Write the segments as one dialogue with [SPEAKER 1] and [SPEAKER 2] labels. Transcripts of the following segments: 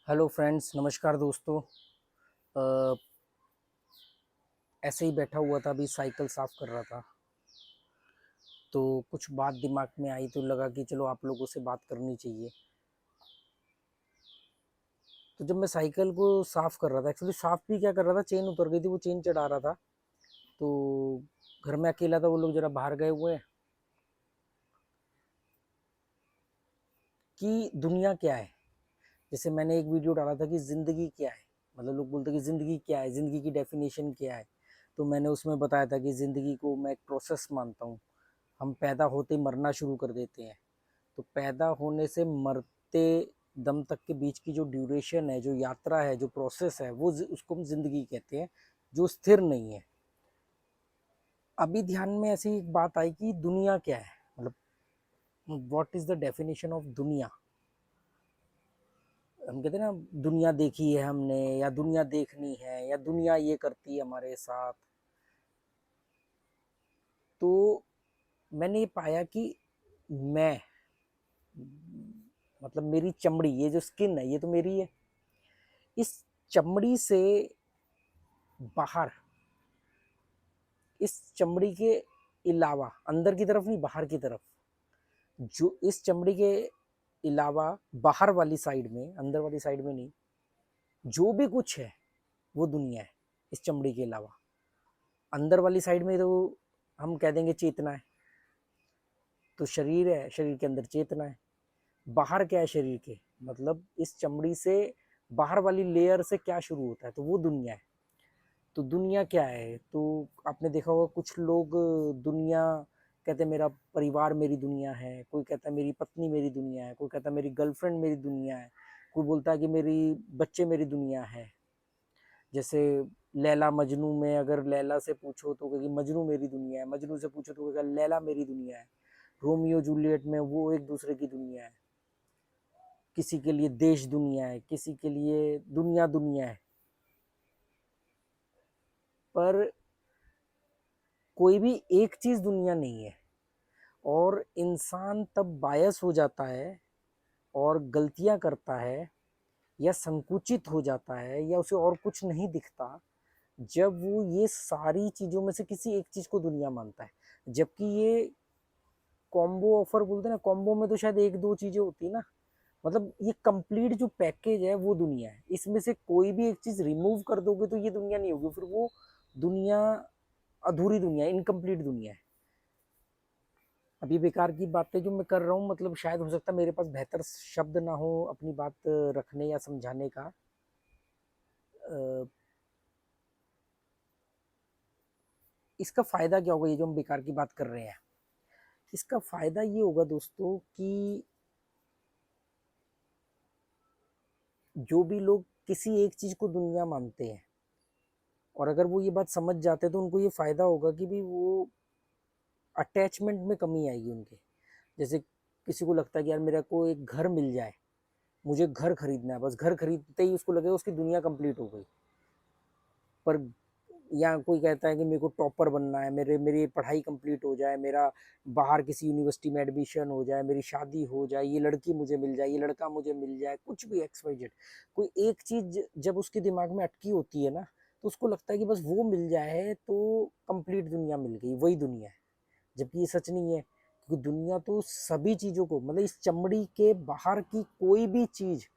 [SPEAKER 1] Hello friends, नमस्कार दोस्तों। अ, ऐसे ही बैठा हुआ था, अभी साइकिल साफ कर रहा था तो कुछ बात दिमाग में आई तो लगा कि चलो आप लोगों से बात करनी चाहिए। तो जब मैं साइकिल को साफ कर रहा था, एक्चुअली साफ भी क्या कर रहा था, चेन उतर गई थी, वो चेन चढ़ा रहा था। तो घर में अकेला था, वो लोग जरा बाहर गए हुए हैं कि दुनिया क्या है। जैसे मैंने एक वीडियो डाला था कि ज़िंदगी क्या है, मतलब लोग बोलते हैं कि ज़िंदगी क्या है, ज़िंदगी की डेफिनेशन क्या है। तो मैंने उसमें बताया था कि ज़िंदगी को मैं एक प्रोसेस मानता हूँ। हम पैदा होते ही मरना शुरू कर देते हैं, तो पैदा होने से मरते दम तक के बीच की जो ड्यूरेशन है, जो यात्रा है, जो प्रोसेस है, वो उसको हम जिंदगी कहते हैं, जो स्थिर नहीं है। अभी ध्यान में ऐसी एक बात आई कि दुनिया क्या है, मतलब what is the definition of दुनिया। हम कहते हैं ना, दुनिया देखी है हमने, या दुनिया देखनी है, या दुनिया ये करती है हमारे साथ। तो मैंने ये पाया कि मैं, मतलब मेरी चमड़ी, ये जो स्किन है, ये तो मेरी है। इस चमड़ी से बाहर, इस चमड़ी के अलावा, अंदर की तरफ नहीं, बाहर की तरफ, जो इस चमड़ी के अलावा बाहर वाली साइड में, अंदर वाली साइड में नहीं, जो भी कुछ है वो दुनिया है। इस चमड़ी के अलावा अंदर वाली साइड में तो हम कह देंगे चेतना है, तो शरीर है, शरीर के अंदर चेतना है। बाहर क्या है शरीर के, मतलब इस चमड़ी से बाहर वाली लेयर से क्या शुरू होता है, तो वो दुनिया है। तो दुनिया क्या है, तो आपने देखा होगा कुछ लोग दुनिया कहते हैं मेरा परिवार मेरी दुनिया है, कोई कहता है मेरी पत्नी मेरी दुनिया है, कोई कहता है मेरी गर्लफ्रेंड मेरी दुनिया है, कोई बोलता है कि मेरी बच्चे मेरी दुनिया है। जैसे लैला मजनू में, अगर लैला से पूछो तो कहेगी मजनू मेरी दुनिया है, मजनू से पूछो तो कहेगा लैला मेरी दुनिया है। रोमियो जूलियट में वो एक दूसरे की दुनिया है। किसी के लिए देश दुनिया है, किसी के लिए दुनिया दुनिया है। पर कोई भी एक चीज दुनिया नहीं है। और इंसान तब बायस हो जाता है और गलतियां करता है, या संकुचित हो जाता है, या उसे और कुछ नहीं दिखता, जब वो ये सारी चीजों में से किसी एक चीज को दुनिया मानता है। जबकि ये कॉम्बो ऑफर बोलते हैं ना, कॉम्बो में तो शायद एक दो चीजें होती है ना, मतलब ये कंप्लीट जो पैकेज है वो दुनिया है। इसमें से कोई भी एक चीज रिमूव कर दोगे तो ये दुनिया नहीं होगी, फिर वो दुनिया अधूरी दुनिया, इनकम्प्लीट दुनिया है। अब ये बेकार की बातें जो मैं कर रहा हूँ, मतलब शायद हो सकता है मेरे पास बेहतर शब्द ना हो अपनी बात रखने या समझाने का। इसका फायदा क्या होगा, ये जो हम बेकार की बात कर रहे हैं, इसका फायदा ये होगा दोस्तों कि जो भी लोग किसी एक चीज को दुनिया मानते हैं, और अगर वो ये बात समझ जाते हैं, तो उनको ये फायदा होगा कि भी वो अटैचमेंट में कमी आएगी उनके। जैसे किसी को लगता है कि यार मेरे को एक घर मिल जाए, मुझे घर खरीदना है, बस घर खरीदते ही उसको लगेगा उसकी दुनिया कंप्लीट हो गई। पर या कोई कहता है कि मेरे को टॉपर बनना है, मेरी पढ़ाई कंप्लीट हो जाए, मेरा बाहर किसी यूनिवर्सिटी में एडमिशन हो जाए, मेरी शादी हो जाए, ये लड़की मुझे मिल जाए, ये लड़का मुझे मिल जाए, कुछ भी एक्स वाई जेड, कोई एक चीज जब उसके दिमाग में अटकी होती है ना, तो उसको लगता है कि बस वो मिल जाए तो कंप्लीट दुनिया मिल गई, वही दुनिया है। जबकि ये सच नहीं है, क्योंकि दुनिया तो सभी चीजों को, मतलब इस चमड़ी के बाहर की कोई भी चीज,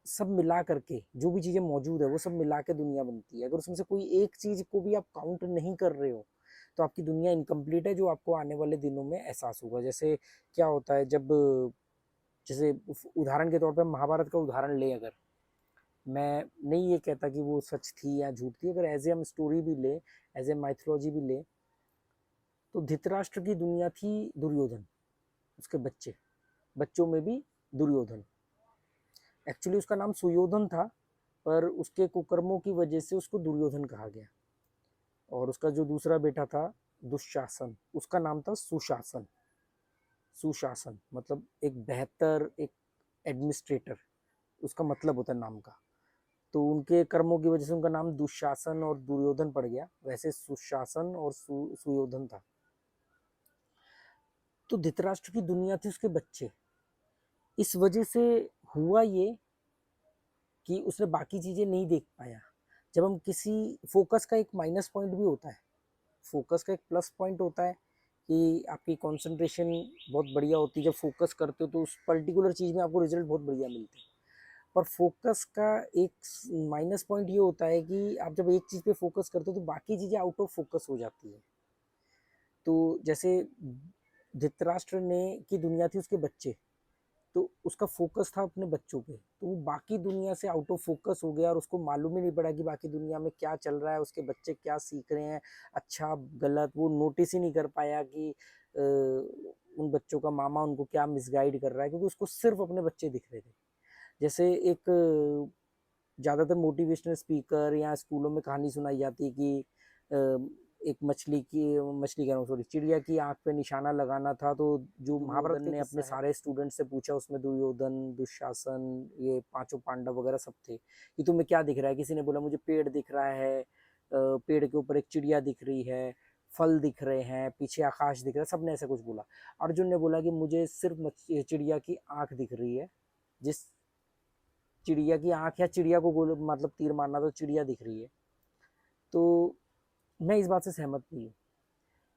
[SPEAKER 1] सब मिला करके जो भी चीजें मौजूद है वो सब मिला के दुनिया बनती है। अगर उसमें से कोई एक चीज को भी आप काउंट नहीं कर रहे हो, तो आपकी दुनिया इनकम्प्लीट है, जो आपको आने वाले दिनों में एहसास होगा। जैसे क्या होता है, जब, जैसे उदाहरण के तौर पर महाभारत का उदाहरण ले, अगर मैं नहीं ये कहता कि वो सच थी या झूठ थी, अगर एज ए हम स्टोरी भी ले, एज ए माइथोलॉजी भी ले, तो धृतराष्ट्र की दुनिया थी दुर्योधन, उसके बच्चे, बच्चों में भी दुर्योधन। एक्चुअली उसका नाम सुयोधन था, पर उसके कुकर्मों की वजह से उसको दुर्योधन कहा गया। और उसका जो दूसरा बेटा था दुशासन, उसका नाम था सुशासन। सुशासन मतलब एक बेहतर, एक एडमिनिस्ट्रेटर, उसका मतलब होता है नाम का। तो उनके कर्मों की वजह से उनका नाम दुशासन और दुर्योधन पड़ गया, वैसे सुशासन और सुयोधन था। तो धृतराष्ट्र की दुनिया थी उसके बच्चे। इस वजह से हुआ ये कि उसने बाकी चीज़ें नहीं देख पाया। जब हम किसी फोकस का एक माइनस पॉइंट भी होता है, फोकस का एक प्लस पॉइंट होता है कि आपकी कंसंट्रेशन बहुत बढ़िया होती है। जब फोकस करते हो तो उस पर्टिकुलर चीज़ में आपको रिजल्ट बहुत बढ़िया मिलते हैं। पर फोकस का एक माइनस पॉइंट ये होता है कि आप जब एक चीज़ पे फोकस करते हो तो बाकी चीज़ें आउट ऑफ फोकस हो जाती है। तो जैसे धृतराष्ट्र ने की दुनिया थी उसके बच्चे, तो उसका फोकस था अपने बच्चों पे, तो वो बाकी दुनिया से आउट ऑफ फोकस हो गया और उसको मालूम ही नहीं पड़ा कि बाकी दुनिया में क्या चल रहा है, उसके बच्चे क्या सीख रहे हैं, अच्छा गलत वो नोटिस ही नहीं कर पाया कि उन बच्चों का मामा उनको क्या मिसगाइड कर रहा है, क्योंकि उसको सिर्फ अपने बच्चे दिख रहे थे। जैसे एक ज़्यादातर मोटिवेशनल स्पीकर या स्कूलों में कहानी सुनाई जाती है कि एक मछली कह रहा हूँ सॉरी, चिड़िया की आंख पे निशाना लगाना था, तो जो महाभारत ने अपने सारे स्टूडेंट से पूछा, उसमें दुर्योधन, दुशासन, ये पांचों पांडव वगैरह सब थे कि तुम्हें क्या दिख रहा है। किसी ने बोला मुझे पेड़ दिख रहा है, पेड़ के ऊपर एक चिड़िया दिख रही है, फल दिख रहे हैं, पीछे आकाश दिख रहा है, सबने ऐसा कुछ बोला। अर्जुन ने बोला कि मुझे सिर्फ चिड़िया की आंख दिख रही है, जिस चिड़िया की आंख या चिड़िया को गोल मतलब तीर मारना, तो चिड़िया दिख रही है। तो मैं इस बात से सहमत नहीं हूँ,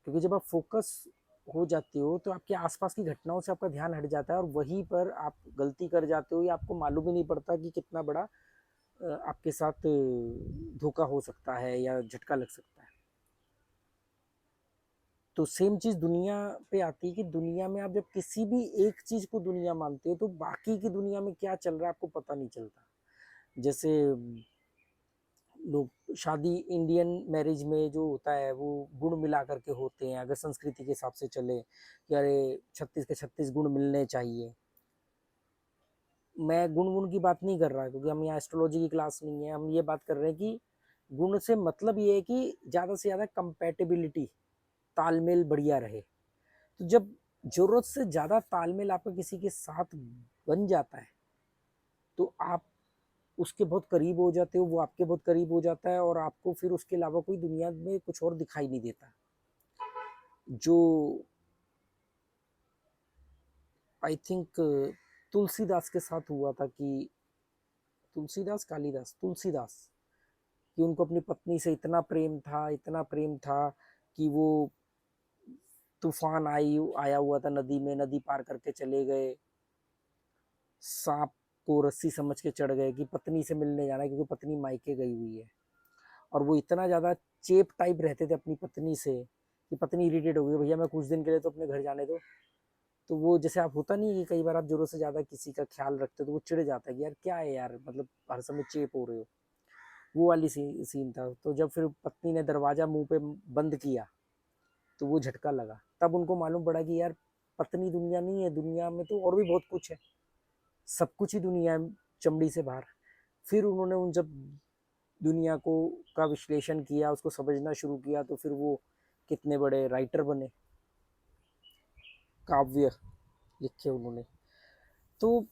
[SPEAKER 1] क्योंकि जब आप फोकस हो जाते हो तो आपके आसपास की घटनाओं से आपका ध्यान हट जाता है और वहीं पर आप गलती कर जाते हो या आपको मालूम ही नहीं पड़ता कि कितना बड़ा आपके साथ धोखा हो सकता है या झटका लग सकता है। तो सेम चीज़ दुनिया पे आती है कि दुनिया में आप जब किसी भी एक चीज़ को दुनिया मानते हो तो बाकी की दुनिया में क्या चल रहा है आपको पता नहीं चलता। जैसे लोग शादी इंडियन मैरिज में जो होता है वो गुण मिला करके होते हैं, अगर संस्कृति के हिसाब से चले कि अरे 36 के 36 गुण मिलने चाहिए। मैं गुण की बात नहीं कर रहा, क्योंकि हम यहाँ एस्ट्रोलॉजी की क्लास नहीं है, हम ये बात कर रहे हैं कि गुण से मतलब ये है कि ज़्यादा से ज़्यादा कंपेटेबिलिटी, तालमेल बढ़िया रहे। तो जब जरूरत से ज़्यादा तालमेल आपका किसी के साथ बन जाता है तो आप उसके बहुत करीब हो जाते हो, वो आपके बहुत करीब हो जाता है और आपको फिर उसके अलावा कोई दुनिया में कुछ और दिखाई नहीं देता। जो आई थिंक तुलसीदास के साथ हुआ था कि तुलसीदास कि उनको अपनी पत्नी से इतना प्रेम था, इतना प्रेम था कि वो तूफान आया हुआ था नदी में, नदी पार करके चले गए, सांप को रस्सी समझ के चढ़ गए कि पत्नी से मिलने जाना है, क्योंकि पत्नी मायके गई हुई है। और वो इतना ज़्यादा चेप टाइप रहते थे अपनी पत्नी से कि पत्नी इरिटेट हो गई, भैया मैं कुछ दिन के लिए तो अपने घर जाने दो। तो वो जैसे आप होता नहीं है कि कई बार आप जरूरत से ज़्यादा किसी का ख्याल रखते हो तो वो चिढ़ जाता है कि यार क्या है यार, मतलब हर समय चेप हो रहे हो। वो वाली सीन था। तो जब फिर पत्नी ने दरवाजा मुंह पे बंद किया तो वो झटका लगा, तब उनको मालूम पड़ा कि यार पत्नी दुनिया नहीं है, दुनिया में तो और भी बहुत कुछ है, सब कुछ ही दुनिया है चमड़ी से बाहर। फिर उन्होंने उन जब दुनिया को का विश्लेषण किया, उसको समझना शुरू किया, तो फिर वो कितने बड़े राइटर बने, काव्य लिखे उन्होंने। तो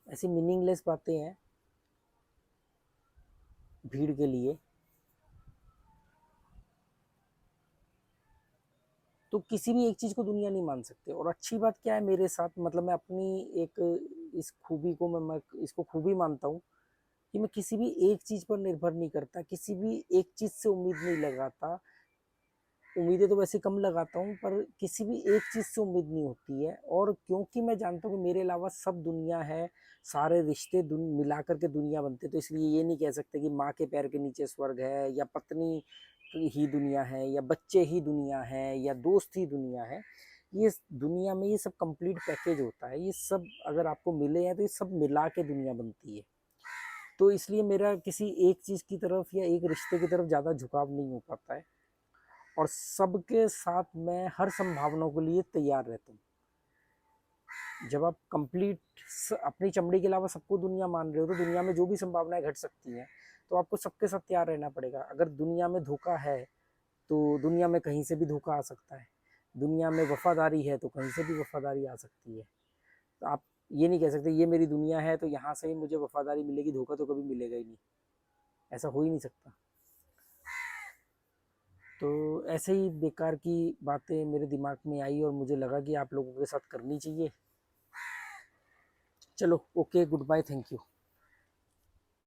[SPEAKER 1] ऐसी मीनिंगलेस बातें हैं भीड़ के लिए। तो किसी भी एक चीज़ को दुनिया नहीं मान सकते। और अच्छी बात क्या है मेरे साथ, मतलब मैं अपनी एक इस खूबी को मैं इसको खूबी मानता हूँ कि मैं किसी भी एक चीज़ पर निर्भर नहीं करता, किसी भी एक चीज़ से उम्मीद नहीं लगाता। उम्मीदें तो वैसे कम लगाता हूँ, पर किसी भी एक चीज़ से उम्मीद नहीं होती है। और क्योंकि मैं जानता हूँ कि मेरे अलावा सब दुनिया है, सारे रिश्ते मिला करके दुनिया बनते, तो इसलिए ये नहीं कह सकते कि माँ के पैर के नीचे स्वर्ग है, या पत्नी ही दुनिया है, या बच्चे ही दुनिया है, या दोस्त ही दुनिया है। ये दुनिया में ये सब कंप्लीट पैकेज होता है, ये सब अगर आपको मिले हैं तो ये सब मिला के दुनिया बनती है। तो इसलिए मेरा किसी एक चीज़ की तरफ या एक रिश्ते की तरफ ज़्यादा झुकाव नहीं हो पाता है। और सबके साथ मैं हर संभावनाओं के लिए तैयार रहता हूँ। जब आप कंप्लीट अपनी चमड़ी के अलावा सबको दुनिया मान रहे हो तो दुनिया में जो भी संभावनाएं घट सकती हैं, तो आपको सबके साथ तैयार रहना पड़ेगा। अगर दुनिया में धोखा है तो दुनिया में कहीं से भी धोखा आ सकता है, दुनिया में वफादारी है तो कहीं से भी वफादारी आ सकती है। तो आप ये नहीं कह सकते ये मेरी दुनिया है तो यहाँ से ही मुझे वफादारी मिलेगी, धोखा तो कभी मिलेगा ही नहीं, ऐसा हो ही नहीं सकता। तो ऐसे ही बेकार की बातें मेरे दिमाग में आई और मुझे लगा कि आप लोगों के साथ करनी चाहिए। चलो okay, goodbye, thank you.